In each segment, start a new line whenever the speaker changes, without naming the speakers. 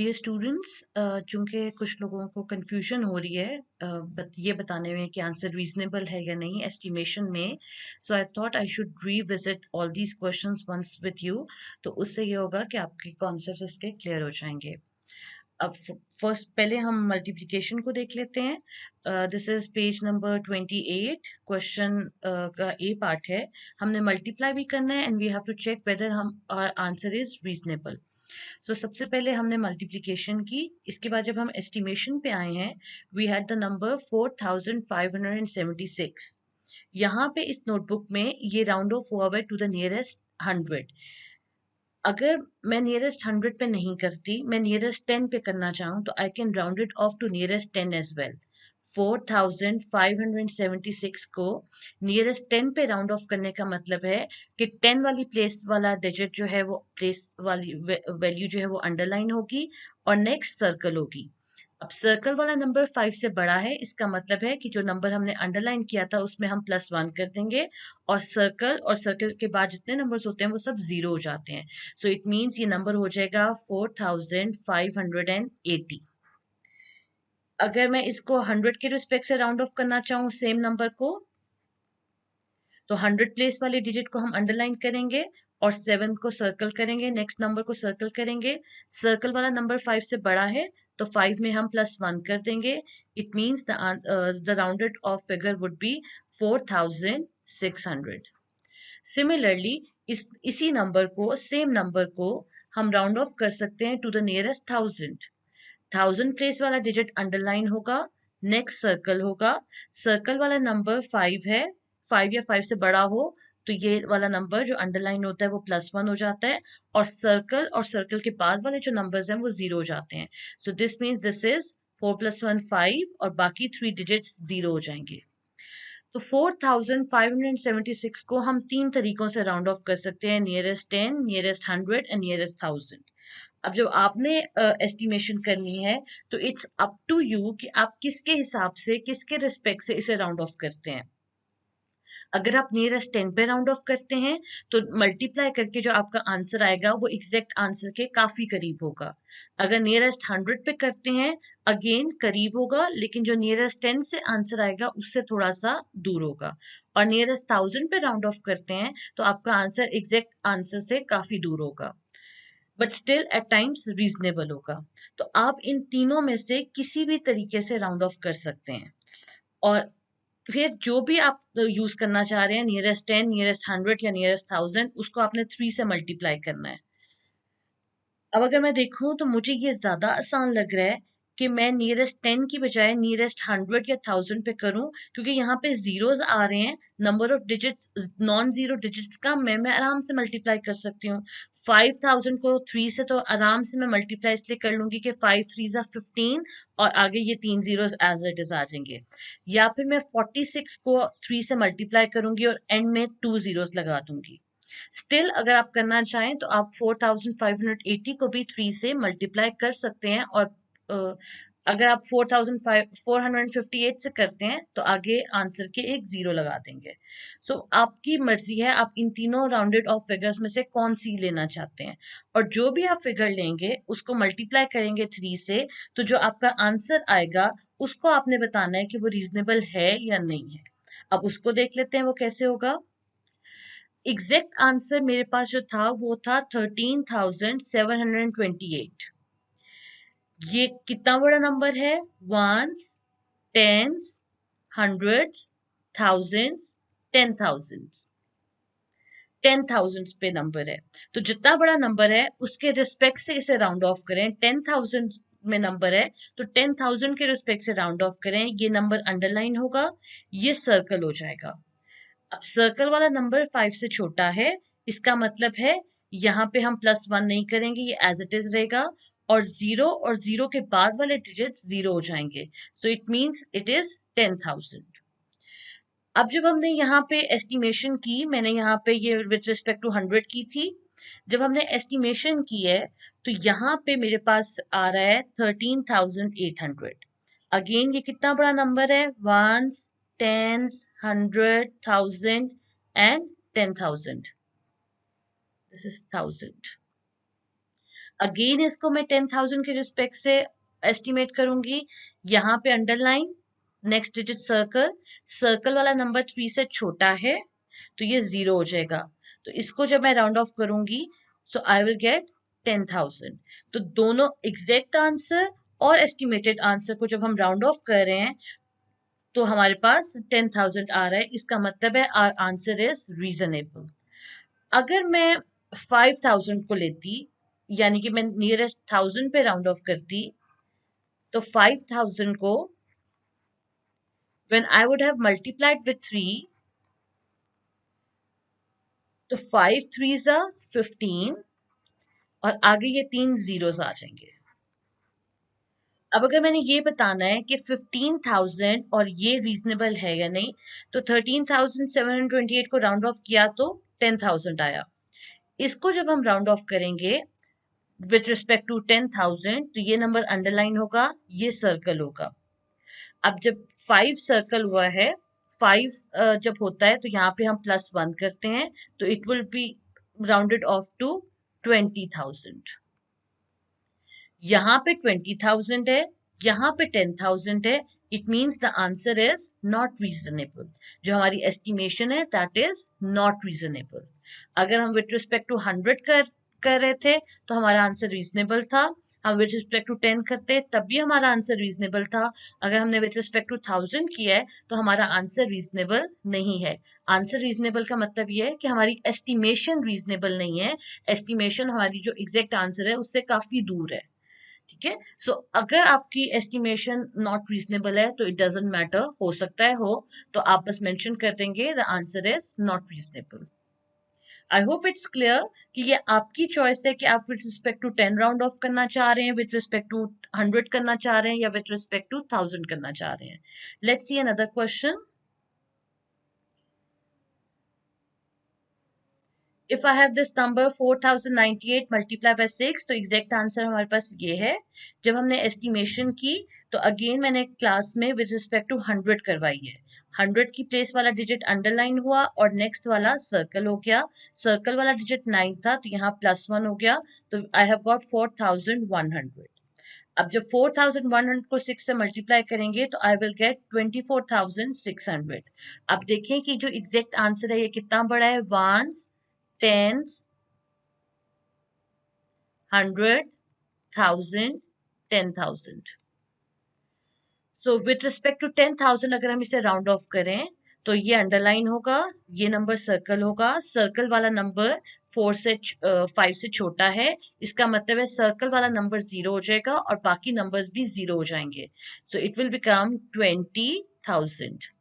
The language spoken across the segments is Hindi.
डियर स्टूडेंट्स, चूंकि कुछ लोगों को कंफ्यूजन हो रही है ये बताने में कि आंसर रीजनेबल है या नहीं एस्टिमेशन में, so I thought I should revisit all these questions once with you. तो उससे ये होगा कि आपके कॉन्सेप्ट्स इसके क्लियर हो जाएंगे। अब फर्स्ट पहले हम मल्टीप्लिकेशन को देख लेते हैं। This is page number 28, question का ए पार्ट है। हमने मल्टीप्लाई भी करना है and we have to check whether हम आंसर इज रीजनेबल। सो सबसे पहले हमने मल्टीप्लिकेशन की, इसके बाद जब हम एस्टिमेशन पे आए हैं, वी हैड द नंबर 4576। यहाँ पे इस नोटबुक में ये राउंड ऑफ हुआ है टू द नियरेस्ट 100। अगर मैं नियरेस्ट 100 पे नहीं करती, मैं नियरेस्ट 10 पे करना चाहूँ तो I can round it off to nearest 10 as well. 4576 को नियरेस्ट 10 पे राउंड ऑफ करने का मतलब है कि 10 वाली प्लेस वाला डिजिट जो है वो प्लेस वाली वैल्यू जो है वो अंडरलाइन होगी और नेक्स्ट सर्कल होगी। अब सर्कल वाला नंबर 5 से बड़ा है, इसका मतलब है कि जो नंबर हमने अंडरलाइन किया था उसमें हम +1 कर देंगे और सर्कल के बाद जितने नंबर्स होते हैं वो सब जीरो हो जाते हैं। सो इट मीन्स ये नंबर हो जाएगा 4580। अगर मैं इसको 100 के रिस्पेक्ट से राउंड ऑफ करना चाहूँ सेम नंबर को, तो 100 प्लेस वाले डिजिट को हम अंडरलाइन करेंगे और 7 को सर्कल करेंगे, नेक्स्ट नंबर को सर्कल करेंगे। सर्कल वाला नंबर 5 से बड़ा है तो 5 में हम +1 कर देंगे। It means the rounded off figure would be 4600। Similarly इसी नंबर को, सेम नंबर को हम राउंड ऑफ कर सकते हैं टू द नियरेस्ट 1000। 1000 प्लेस वाला डिजिट अंडरलाइन होगा, नेक्स्ट सर्कल होगा। सर्कल वाला नंबर 5 है, 5 या 5 से बड़ा हो तो ये वाला नंबर जो अंडरलाइन होता है वो +1 हो जाता है और सर्कल के बाद वाले जो नंबर्स हैं वो जीरो हो जाते हैं। So this means this is 4 + 1 5 और बाकी 3 डिजिट्स जीरो हो जाएंगे। तो 4576 को हम 3 तरीकों से राउंड ऑफ कर सकते हैं, नियरेस्ट 10, नियरेस्ट 100 एंड नियरेस्ट 1000। अब जब आपने एस्टिमेशन करनी है तो इट्स अप टू यू कि आप किसके हिसाब से, किसके रिस्पेक्ट से इसे राउंड ऑफ करते हैं। अगर आप नियरेस्ट 10 पे राउंड ऑफ करते हैं तो मल्टीप्लाई करके जो आपका आंसर आएगा वो एग्जैक्ट आंसर के काफी करीब होगा। अगर नियरेस्ट 100 पे करते हैं, अगेन करीब होगा लेकिन जो नियरेस्ट 10 से आंसर आएगा उससे थोड़ा सा दूर होगा। और नियरेस्ट 1000 पे राउंड ऑफ करते हैं तो आपका आंसर एग्जैक्ट आंसर से काफी दूर होगा, but still at times reasonable होगा। तो आप इन तीनों में से किसी भी तरीके से राउंड ऑफ कर सकते हैं और फिर जो भी आप यूज करना चाह रहे हैं, नियरेस्ट 10, नियरेस्ट 100 या नियरेस्ट 1000, उसको आपने 3 से मल्टीप्लाई करना है। अब अगर मैं देखूं तो मुझे ये ज्यादा आसान लग रहा है कि मैं नियरेस्ट 10 की बजाय नियरेस्ट 100 या 1000 पे करूं, क्योंकि यहाँ पे जीरोस आ रहे हैं, number of digits non zero digits का मैं आराम से मल्टीप्लाई कर सकती हूँ। 5000 को 3 से तो आराम से मैं मल्टीप्लाई इसलिए कर लूंगी कि 5 3 15 और आगे ये 3 जीरोस एज इट इज आ जाएंगे। या फिर मैं 46 को 3 से मल्टीप्लाई करूंगी और एंड में 2 जीरोस लगा दूंगी। स्टिल अगर आप करना चाहें तो आप 4580 को भी 3 से मल्टीप्लाई कर सकते हैं और अगर आप 4458 से करते हैं तो आगे आंसर के एक जीरो लगा देंगे। सो आपकी मर्जी है आप इन तीनों राउंडेड ऑफ फिगर्स में से कौन सी लेना चाहते हैं, और जो भी आप फिगर लेंगे उसको मल्टीप्लाई करेंगे 3 से, तो जो आपका आंसर आएगा उसको आपने बताना है कि वो रीजनेबल है या नहीं है। अब उसको देख लेते हैं वो कैसे होगा। एग्जैक्ट आंसर मेरे पास जो था वो था 13,728। ये कितना बड़ा नंबर है? Ones, tense, hundreds, thousands, 10,000। 10,000 पे नंबर है तो जितना बड़ा नंबर है उसके रिस्पेक्ट से इसे राउंड ऑफ करें। 10,000 में नंबर है तो 10,000 के रिस्पेक्ट से राउंड ऑफ करें, ये नंबर अंडरलाइन होगा, ये सर्कल हो जाएगा। अब सर्कल वाला नंबर 5 से छोटा है, इसका मतलब है यहाँ पे हम +1 नहीं करेंगे, ये एज इट इज रहेगा और जीरो के बाद वाले डिजिट जीरो हो जाएंगे। So it means it is 10,000। अब जब हमने यहाँ पे एस्टिमेशन की, मैंने यहाँ पे ये विद रिस्पेक्ट टू 100 की थी, जब हमने एस्टिमेशन की है तो यहाँ पे मेरे पास आ रहा है 13,800। अगेन ये कितना बड़ा नंबर है? Ones, tens, 100, 1000 and 10,000। This is 1000। Again इसको मैं 10,000 के रिस्पेक्ट से एस्टिमेट करूंगी। यहाँ पे underline, next digit circle, circle वाला नंबर 3 से छोटा है तो ये 0 हो जाएगा। तो इसको जब मैं राउंड ऑफ करूंगी सो आई विल गेट 10,000। तो दोनों एग्जैक्ट आंसर और एस्टिमेटेड आंसर को जब हम राउंड ऑफ कर रहे हैं तो हमारे पास 10,000 आ रहा है। इसका मतलब है आवर आंसर इज रीजनेबल। अगर मैं 5,000 को लेती, यानी कि मैं नियरेस्ट 1,000 पे राउंड ऑफ करती, तो 5,000 को when I would have multiplied with 3, तो 5 3s are 15 और आगे ये 3 zeros आ जाएंगे। अब अगर मैंने ये बताना है कि 15,000 और ये रीजनेबल है या नहीं, तो 13,728 को राउंड ऑफ किया तो 10,000 आया। इसको जब हम राउंड ऑफ करेंगे विथ रिस्पेक्ट टू 10,000 तो ये नंबर अंडरलाइन होगा, ये सर्कल होगा। अब जब 5 सर्कल हुआ है, 5 जब होता है तो यहाँ पे हम +1 करते हैं तो it will be rounded off to 20,000। यहाँ पे 20,000 है, यहाँ पे 10,000 है, it means the answer is not reasonable. जो हमारी एस्टिमेशन है दैट इज नॉट रीजनेबल। अगर हम विथ रिस्पेक्ट टू 100 कर रहे थे तो हमारा आंसर रीजनेबल था। हम विथ रिस्पेक्ट टू 10 करते तब भी हमारा आंसर रीजनेबल था। अगर हमने विथ रिस्पेक्ट टू 1,000 किया है तो हमारा आंसर रीजनेबल नहीं है। आंसर रीजनेबल का मतलब ये है कि हमारी एस्टिमेशन रीजनेबल नहीं है। एस्टिमेशन हमारी जो एग्जैक्ट आंसर है उससे काफी दूर है। ठीक है। सो अगर आपकी एस्टिमेशन नॉट रीजनेबल है तो इट डजेंट मैटर, हो सकता है हो, तो आप बस मेंशन कर देंगे the answer is not reasonable. I hope it's clear कि ये आपकी चॉइस है कि आप with respect to 10 round off करना चाह रहे हैं, विद रिस्पेक्ट टू 100 करना चाह रहे हैं, या विद रिस्पेक्ट टू 1,000 करना चाह रहे हैं। Let's see another question. If I have this number 4,098 multiply by 6, तो एग्जैक्ट आंसर हमारे पास ये है। जब हमने एस्टिमेशन की तो अगेन मैंने क्लास में विद रिस्पेक्ट टू 100 करवाई है। 100 की प्लेस वाला डिजिट अंडरलाइन हुआ और नेक्स्ट वाला सर्कल हो गया। सर्कल वाला डिजिट 9 था तो यहाँ +1 हो गया, तो आई हैव गॉट 4,100। अब जब 4,100 को 6 से मल्टीप्लाई करेंगे तो आई विल गेट 24,600। अब देखें कि जो एग्जैक्ट आंसर है ये कितना बड़ा है, ones, tens, 100, 1,000, 10,000। So with respect to 10,000 अगर हम इसे राउंड ऑफ करें तो ये अंडरलाइन होगा, ये नंबर सर्कल होगा। सर्कल वाला नंबर 5 से छोटा है, इसका मतलब है सर्कल वाला नंबर 0 हो जाएगा और बाकी नंबर्स भी 0 हो जाएंगे। So it will become 20,000।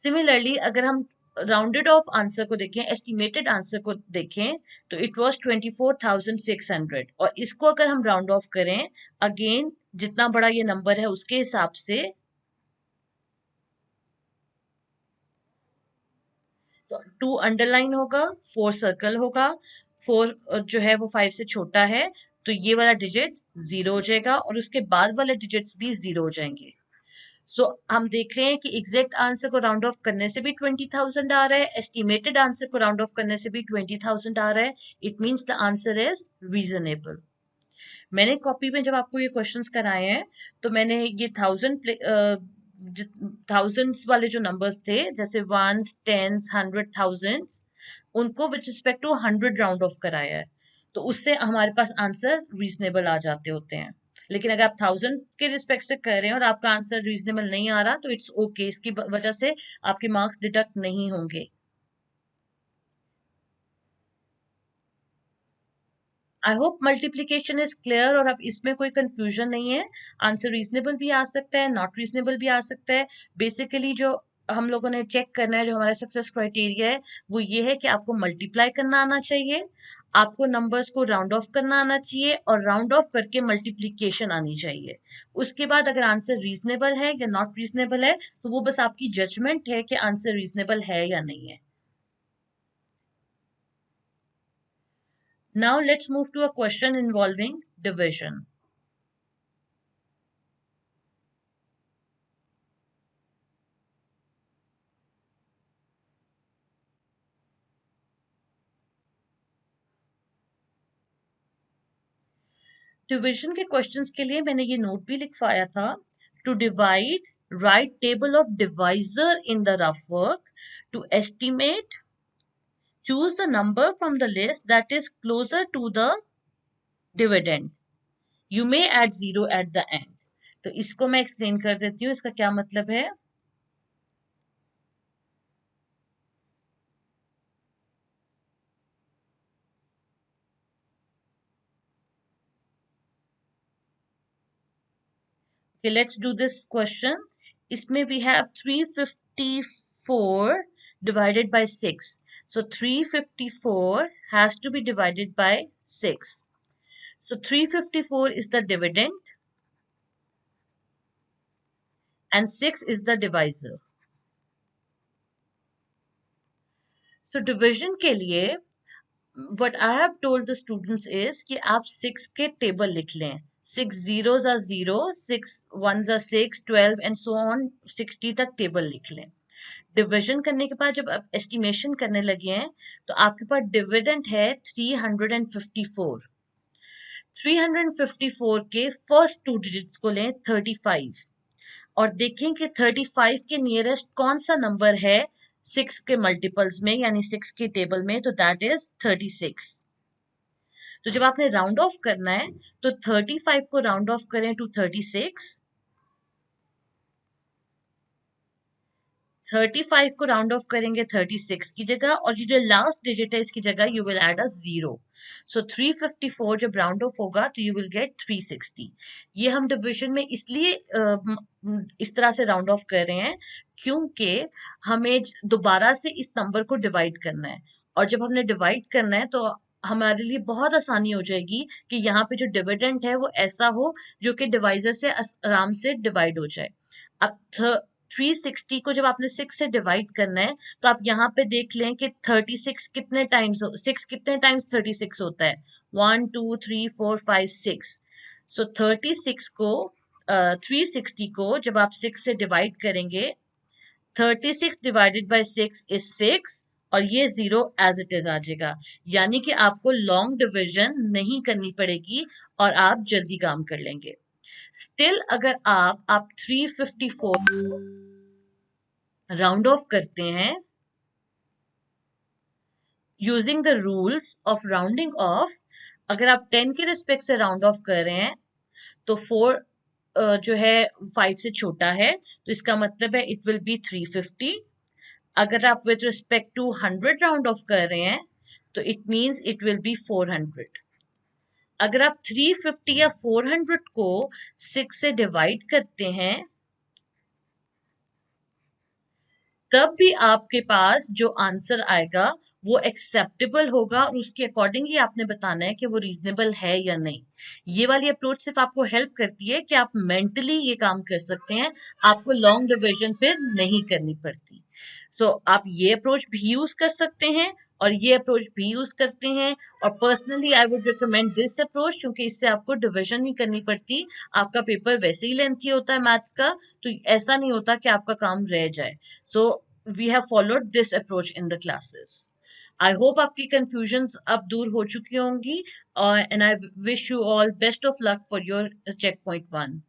Similarly अगर हम राउंडेड ऑफ आंसर को देखें, एस्टिमेटेड आंसर को देखें, तो इट वाज 24,600 और इसको अगर हम राउंड ऑफ करें, अगेन जितना बड़ा ये नंबर है उसके हिसाब से, तो 2 अंडरलाइन होगा, 4 सर्कल होगा, 4 जो है वो 5 से छोटा है, तो ये वाला डिजिट 0 हो जाएगा और उसके बाद वाले डिजिट्स भी 0 हो जाएंगे। सो हम देख रहे हैं कि एग्जैक्ट आंसर को राउंड ऑफ करने से भी 20,000 आ रहा है, एस्टिमेटेड आंसर को राउंड ऑफ करने से भी 20,000 आ रहा है। It means the answer is reasonable. मैंने कॉपी में जब आपको ये क्वेश्चंस कराए हैं तो मैंने ये 1000s वाले जो नंबर्स थे, जैसे वंस, टेंस, 100, थाउजेंड्स, उनको with respect to 100 round off कराया है, तो उससे हमारे पास आंसर रीजनेबल आ जाते होते हैं। लेकिन अगर आप 1,000 के रिस्पेक्ट से कर रहे हैं और आपका आंसर रीजनेबल नहीं आ रहा तो इट्स ओके, इसकी वजह से आपके मार्क्स डिडक्ट नहीं होंगे। I hope multiplication is clear और अब इसमें कोई कंफ्यूजन नहीं है। आंसर रीजनेबल भी आ सकता है, नॉट रीजनेबल भी आ सकता है। बेसिकली जो हम लोगों ने चेक करना है, जो हमारा सक्सेस क्राइटेरिया है, वो ये है कि आपको मल्टीप्लाई करना आना चाहिए, आपको नंबर्स को राउंड ऑफ करना आना चाहिए और राउंड ऑफ करके मल्टीप्लीकेशन आनी चाहिए। उसके बाद अगर आंसर रीजनेबल है या नॉट रीजनेबल है तो वो बस आपकी जजमेंट है कि आंसर रीजनेबल है या नहीं है। Now let's move to a question involving division. Division के क्वेश्चंस के लिए मैंने ये नोट भी लिखवाया था, to divide, write table of divisor in the rough work, to estimate, choose the number from the list that is closer to the dividend. You may add 0 at the end. तो इसको मैं एक्सप्लेन कर देती हूँ, इसका क्या मतलब है। Okay, let's do this question. इसमें we have 354 divided by 6. So 354 has to be divided by 6. So 354 is the dividend and 6 is the divisor. So division के लिए what I have told the students is कि आप 6 के टेबल लिख लें। 6 zeros are 0, 6 ones are 6, 12 and so on 60 तक टेबल लिख लें। डिविजन करने के बाद जब आप एस्टिमेशन करने लगे हैं तो आपके पास डिविडेंड है 354। 354 के फर्स्ट टू डिजिट्स को लें 35 और देखें कि 35 के नियरेस्ट कौन सा नंबर है 6 के मल्टीपल्स में, यानी 6 के टेबल में, तो दैट इज 36। तो जब आपने राउंड ऑफ करना है तो 35 को राउंड ऑफ करें टू 36, 35 को राउंड ऑफ करेंगे 36 की जगह, और ये जो लास्ट डिजिट है इसकी जगह यू विल ऐड अ 0। सो 354 जब राउंड ऑफ होगा तो यू विल गेट 360। ये हम डिवीजन में इसलिए इस तरह से राउंड ऑफ कर रहे हैं क्योंकि हमें दोबारा से इस नंबर को डिवाइड करना है, और जब हमने डिवाइड करना है तो हमारे लिए बहुत आसानी हो जाएगी कि यहाँ पे जो डिविडेंड है वो ऐसा हो जो कि डिवाइजर से आराम से डिवाइड हो जाए। अब 360 को जब आपने 6 से डिवाइड करना है तो आप यहाँ पे देख लें कि 36 कितने टाइम्स 6 कितने टाइम्स 36 होता है, 1 2 3 4 5 6। सो 36 को 360 को जब आप 6 से डिवाइड करेंगे 36 डिवाइडेड बाय 6 इज 6 और ये 0 एज इट इज आ जाएगा, यानी कि आपको लॉन्ग डिविजन नहीं करनी पड़ेगी और आप जल्दी काम कर लेंगे। स्टिल अगर आप 354 को राउंड ऑफ करते हैं using the rules of rounding off, अगर आप 10 के रिस्पेक्ट से राउंड ऑफ कर रहे हैं तो 4 जो है 5 से छोटा है, तो इसका मतलब है इट विल बी 350। अगर आप with respect to 100 round off कर रहे हैं तो it means it will be 400। अगर आप 350 या 400 को 6 से डिवाइड करते हैं तब भी आपके पास जो आंसर आएगा वो एक्सेप्टेबल होगा और उसके अकॉर्डिंगली आपने बताना है कि वो रीजनेबल है या नहीं। ये वाली अप्रोच सिर्फ आपको हेल्प करती है कि आप मेंटली ये काम कर सकते हैं, आपको लॉन्ग डिविजन फिर नहीं करनी पड़ती। सो आप ये अप्रोच भी यूज कर सकते हैं और ये अप्रोच भी यूज करते हैं, और personally I would recommend this approach क्योंकि इससे आपको डिविजन नहीं करनी पड़ती। आपका पेपर वैसे ही लेंथी होता है मैथ्स का, तो ऐसा नहीं होता कि आपका काम रह जाए। So we have followed this approach in the classes. I hope आपकी confusions अब दूर हो चुकी होंगी, and I wish you all best of luck for your checkpoint 1.